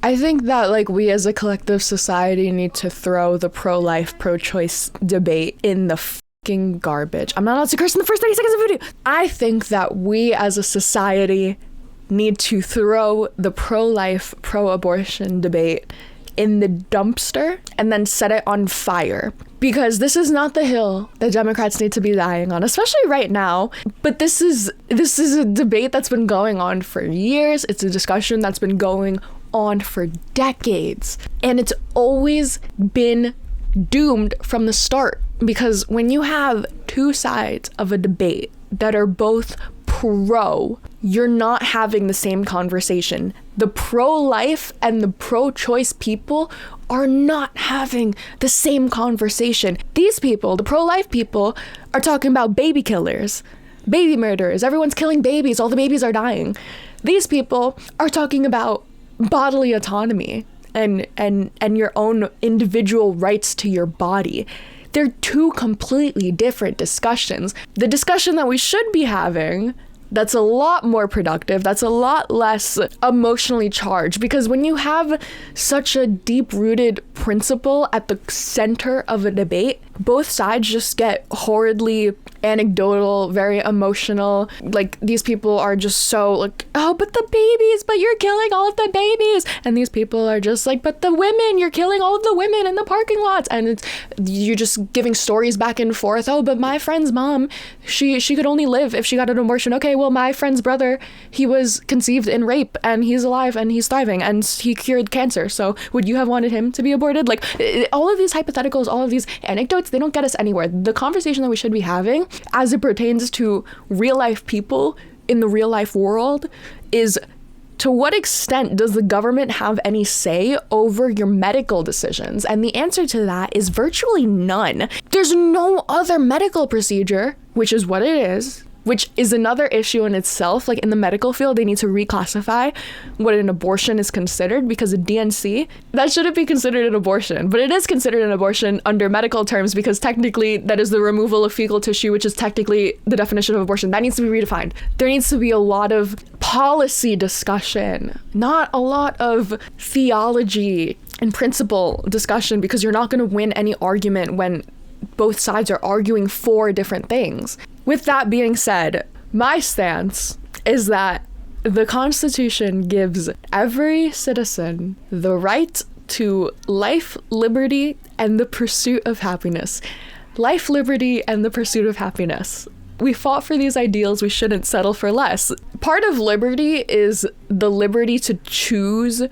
I think that like we as a collective society need to throw the pro-life, pro-choice debate in the fucking garbage. I'm not allowed to curse in the first 30 seconds of the video. I think that we as a society need to throw the pro-life, pro-abortion debate in the dumpster and then set it on fire. Because this is not the hill that Democrats need to be dying on, especially right now. But this is a debate that's been going on for years. It's a discussion that's been going on for decades. And it's always been doomed from the start. Because when you have two sides of a debate that are both pro, you're not having the same conversation. The pro-life and the pro-choice people are not having the same conversation. These people, the pro-life people, are talking about baby killers, baby murderers. Everyone's killing babies. All the babies are dying. These people are talking about bodily autonomy and your own individual rights to your body. They're two completely different discussions. The discussion that we should be having, that's a lot more productive, that's a lot less emotionally charged, because when you have such a deep-rooted principle at the center of a debate, both sides just get horridly anecdotal, very emotional. Like, these people are just so like, oh, but the babies, but you're killing all of the babies. And these people are just like, but the women, you're killing all of the women in the parking lots. And you're just giving stories back and forth. Oh, but my friend's mom, she could only live if she got an abortion. Okay, well, my friend's brother, he was conceived in rape and he's alive and he's thriving and he cured cancer. So would you have wanted him to be aborted? Like, all of these hypotheticals, all of these anecdotes, they don't get us anywhere. The conversation that we should be having as it pertains to real life people in the real life world is, to what extent does the government have any say over your medical decisions? And the answer to that is virtually none. There's no other medical procedure, which is what it is, which is another issue in itself. Like, in the medical field, they need to reclassify what an abortion is considered, because a DNC, that shouldn't be considered an abortion, but it is considered an abortion under medical terms, because technically that is the removal of fecal tissue, which is technically the definition of abortion. That needs to be redefined. There needs to be a lot of policy discussion, not a lot of theology and principle discussion, because you're not going to win any argument when both sides are arguing for different things. With that being said, my stance is that the Constitution gives every citizen the right to life, liberty, and the pursuit of happiness. Life, liberty, and the pursuit of happiness. We fought for these ideals. We shouldn't settle for less. Part of liberty is the liberty to choose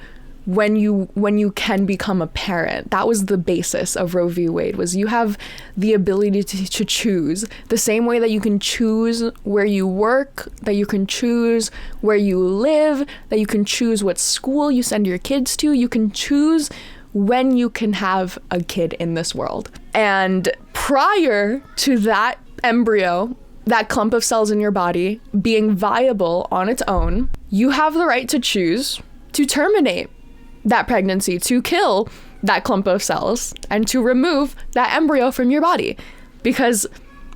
when you can become a parent. That was the basis of Roe v. Wade, was you have the ability to choose, the same way that you can choose where you work, that you can choose where you live, that you can choose what school you send your kids to. You can choose when you can have a kid in this world. And prior to that embryo, that clump of cells in your body being viable on its own, you have the right to choose to terminate that pregnancy, to kill that clump of cells, and to remove that embryo from your body. Because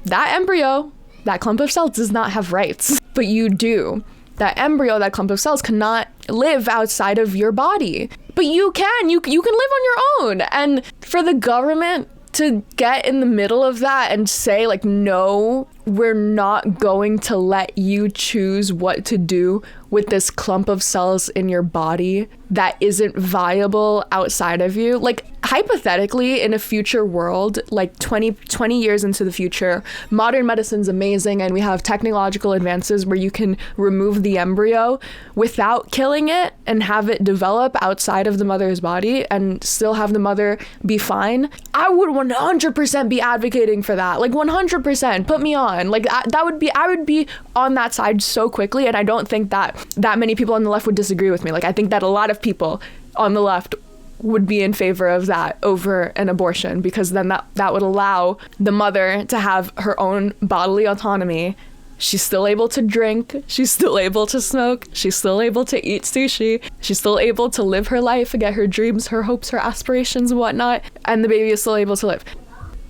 that embryo, that clump of cells, does not have rights, but you do. That embryo, that clump of cells, cannot live outside of your body, but you can live on your own. And for the government to get in the middle of that and say, like, no, we're not going to let you choose what to do with this clump of cells in your body that isn't viable outside of you. Like, hypothetically, in a future world, like 20 years into the future, modern medicine's amazing and we have technological advances where you can remove the embryo without killing it and have it develop outside of the mother's body and still have the mother be fine. I would 100% be advocating for that. Like, 100%. Put me on. Like, I would be on that side so quickly, and I don't think that many people on the left would disagree with me. Like, I think that a lot of people on the left would be in favor of that over an abortion, because then that would allow the mother to have her own bodily autonomy. She's still able to drink, she's still able to smoke, she's still able to eat sushi, she's still able to live her life, get her dreams, her hopes, her aspirations, and whatnot, and the baby is still able to live.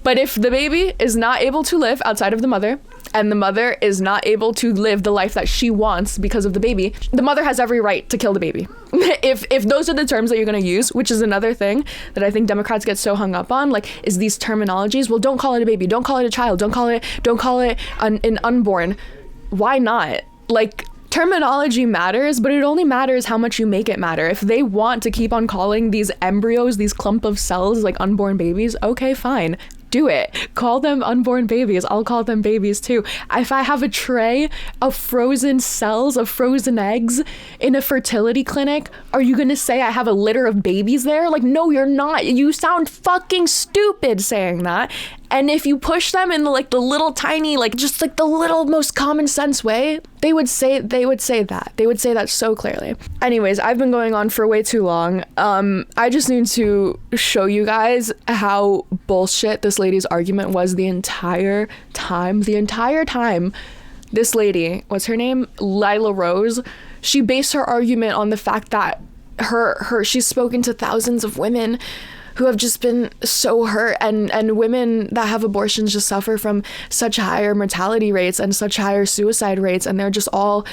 But if the baby is not able to live outside of the mother, and the mother is not able to live the life that she wants because of the baby, the mother has every right to kill the baby. If those are the terms that you're going to use, which is another thing that I think Democrats get so hung up on, like, is these terminologies. Well, don't call it a baby, don't call it a child, don't call it an unborn. Why not? Like, terminology matters, but it only matters how much you make it matter. If they want to keep on calling these embryos, these clump of cells, like unborn babies, okay, fine. Do it. Call them unborn babies. I'll call them babies too. If I have a tray of frozen cells, of frozen eggs in a fertility clinic, are you gonna say I have a litter of babies there? Like, no, you're not. You sound fucking stupid saying that. And if you push them in the little tiny, just the little most common sense way, they would say that. They would say that so clearly. Anyways, I've been going on for way too long. I just need to show you guys how bullshit this lady's argument was the entire time. This lady, what's her name? Lila Rose. She based her argument on the fact that she's spoken to thousands of women who have just been so hurt, and women that have abortions just suffer from such higher mortality rates and such higher suicide rates, and they're just all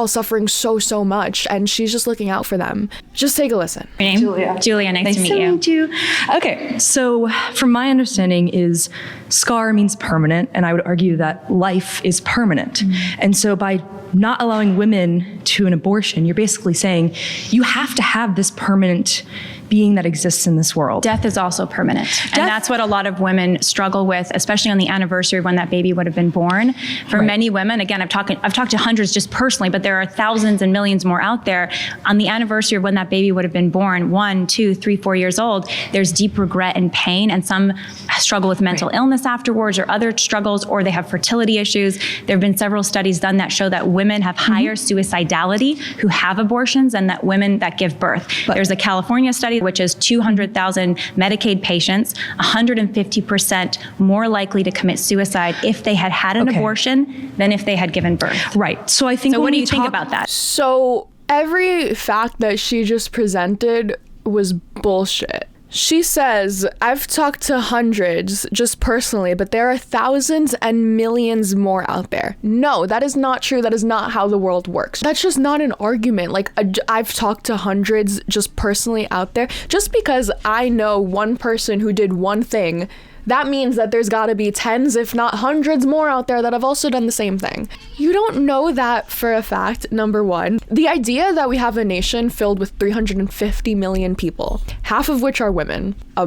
suffering so much, and she's just looking out for them. Just take a listen. Julia, nice to meet you. Okay, so from my understanding is scar means permanent, and I would argue that life is permanent. And so by not allowing women to an abortion, you're basically saying you have to have this permanent being that exists in this world. Death is also permanent. And that's what a lot of women struggle with, especially on the anniversary of when that baby would have been born. For many women, again, I've talked to hundreds just personally, but there are thousands and millions more out there. On the anniversary of when that baby would have been born, 1, 2, 3, 4 years old, there's deep regret and pain, and some struggle with mental illness afterwards or other struggles, or they have fertility issues. There have been several studies done that show that women have higher suicidality who have abortions than that women that give birth. There's a California study which is 200,000 Medicaid patients, 150% more likely to commit suicide if they had an abortion than if they had given birth. Right. So I think. So what do you think about that? So every fact that she just presented was bullshit. She says, I've talked to hundreds just personally, but there are thousands and millions more out there. No, that is not true. That is not how the world works. That's just not an argument. I've talked to hundreds just personally out there. Just because I know one person who did one thing, that means that there's gotta be tens, if not hundreds more out there that have also done the same thing. You don't know that for a fact, number one. The idea that we have a nation filled with 350 million people, half of which are women, a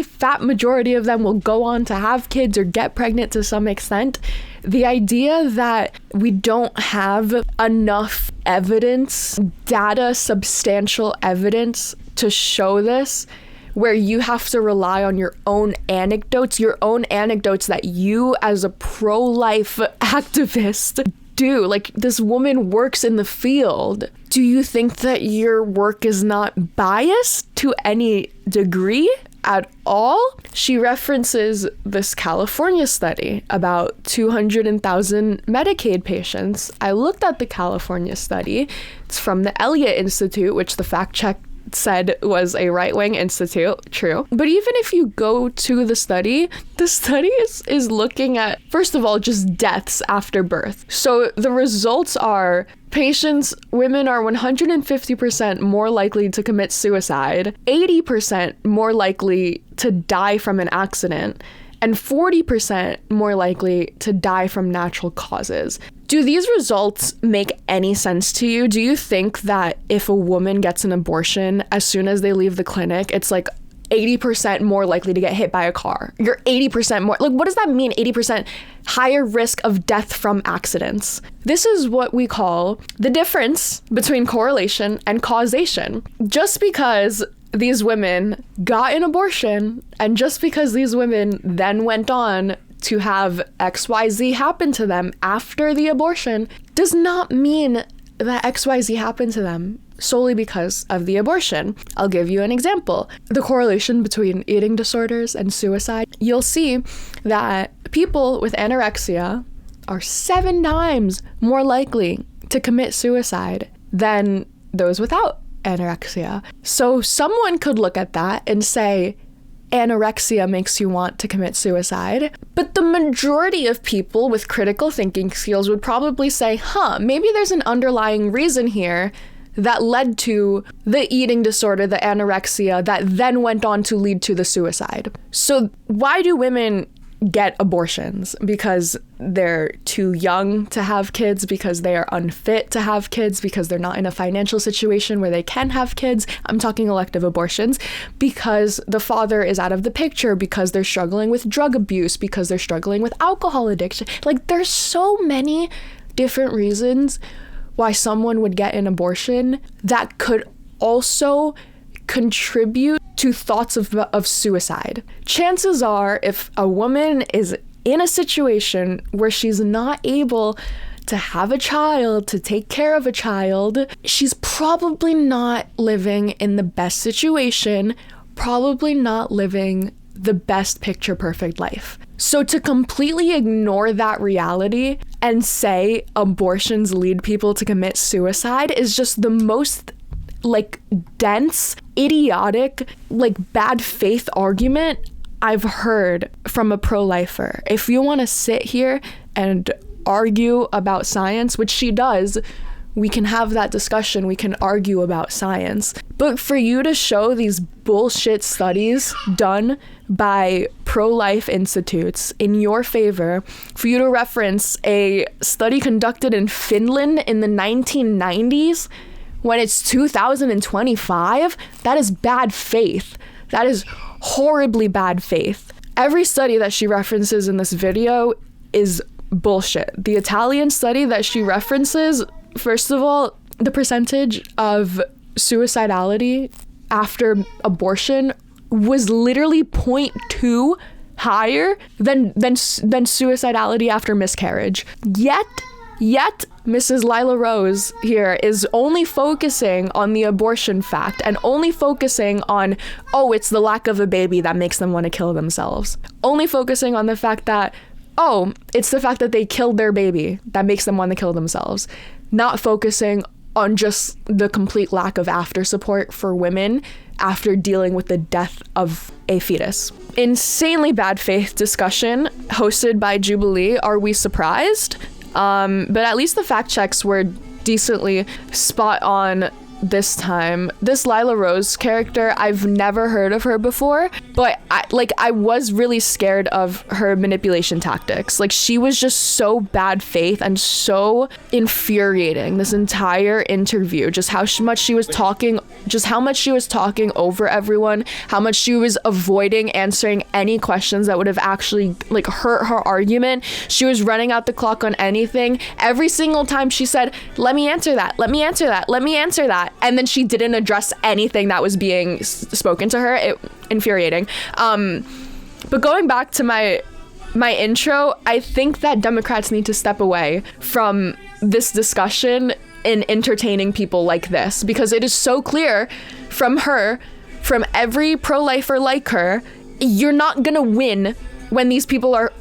fat majority of them will go on to have kids or get pregnant to some extent. The idea that we don't have enough evidence, substantial evidence to show this, where you have to rely on your own anecdotes that you as a pro-life activist do. This woman works in the field. Do you think that your work is not biased to any degree at all? She references this California study about 200,000 Medicaid patients. I looked at the California study. It's from the Elliott Institute, which the fact check said was a right-wing institute. True. But even if you go to the study is looking at, first of all, just deaths after birth. So the results are women are 150% more likely to commit suicide, 80% more likely to die from an accident, and 40% more likely to die from natural causes. Do these results make any sense to you? Do you think that if a woman gets an abortion, as soon as they leave the clinic, it's 80% more likely to get hit by a car? You're 80% more, what does that mean? 80% higher risk of death from accidents. This is what we call the difference between correlation and causation. Just because these women got an abortion, and just because these women then went on to have XYZ happen to them after the abortion, does not mean that XYZ happened to them solely because of the abortion. I'll give you an example. The correlation between eating disorders and suicide. You'll see that people with anorexia are 7 times more likely to commit suicide than those without anorexia. So someone could look at that and say, anorexia makes you want to commit suicide. But the majority of people with critical thinking skills would probably say, maybe there's an underlying reason here that led to the eating disorder, the anorexia, that then went on to lead to the suicide. So why do women get abortions? Because they're too young to have kids, because they are unfit to have kids, because they're not in a financial situation where they can have kids. I'm talking elective abortions. Because the father is out of the picture, because they're struggling with drug abuse, because they're struggling with alcohol addiction. Like, there's so many different reasons why someone would get an abortion that could also contribute to thoughts of suicide. Chances are, if a woman is in a situation where she's not able to have a child, to take care of a child, she's probably not living in the best situation, probably not living the best picture perfect life. So to completely ignore that reality and say abortions lead people to commit suicide is just the most dense, idiotic, bad faith argument I've heard from a pro-lifer. If you want to sit here and argue about science, which she does, we can have that discussion, we can argue about science. But for you to show these bullshit studies done by pro-life institutes in your favor, for you to reference a study conducted in Finland in the 1990s, when it's 2025, that is bad faith. That is horribly bad faith. Every study that she references in this video is bullshit. The Italian study that she references, first of all, the percentage of suicidality after abortion was literally 0.2 higher than suicidality after miscarriage. Yet, Mrs. Lila Rose here is only focusing on the abortion fact and only focusing on, it's the lack of a baby that makes them want to kill themselves. Only focusing on the fact that, it's the fact that they killed their baby that makes them want to kill themselves. Not focusing on just the complete lack of after support for women after dealing with the death of a fetus. Insanely bad faith discussion hosted by Jubilee. Are we surprised? But at least the fact checks were decently spot on this time. This Lila Rose character, I've never heard of her before, but I was really scared of her manipulation tactics. She was just so bad faith and so infuriating this entire interview. Just how much she was talking over everyone, how much she was avoiding answering any questions that would have actually hurt her argument. She was running out the clock on anything. Every single time she said, let me answer that, let me answer that, let me answer that. And then she didn't address anything that was being spoken to her. Infuriating. But going back to my intro, I think that Democrats need to step away from this discussion in entertaining people like this, because it is so clear from every pro-lifer like her, you're not gonna win when these people are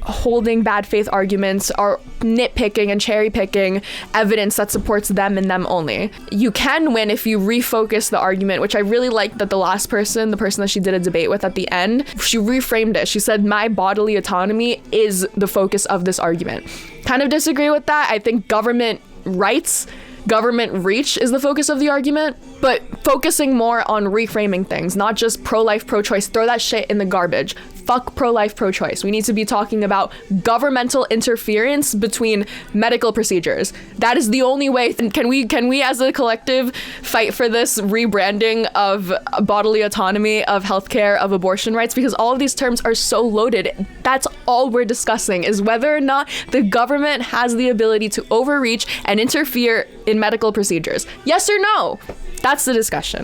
holding bad faith arguments, are nitpicking and cherry picking evidence that supports them and them only. You can win if you refocus the argument, which I really liked that the last person, the person that she did a debate with at the end, she reframed it. She said, my bodily autonomy is the focus of this argument. Kind of disagree with that. I think government rights, government reach is the focus of the argument, but focusing more on reframing things, not just pro-life, pro-choice. Throw that shit in the garbage. Fuck pro-life, pro-choice. We need to be talking about governmental interference between medical procedures. That is the only way. Can we as a collective fight for this rebranding of bodily autonomy, of healthcare, of abortion rights? Because all of these terms are so loaded. That's all we're discussing, is whether or not the government has the ability to overreach and interfere in medical procedures. Yes or no? That's the discussion.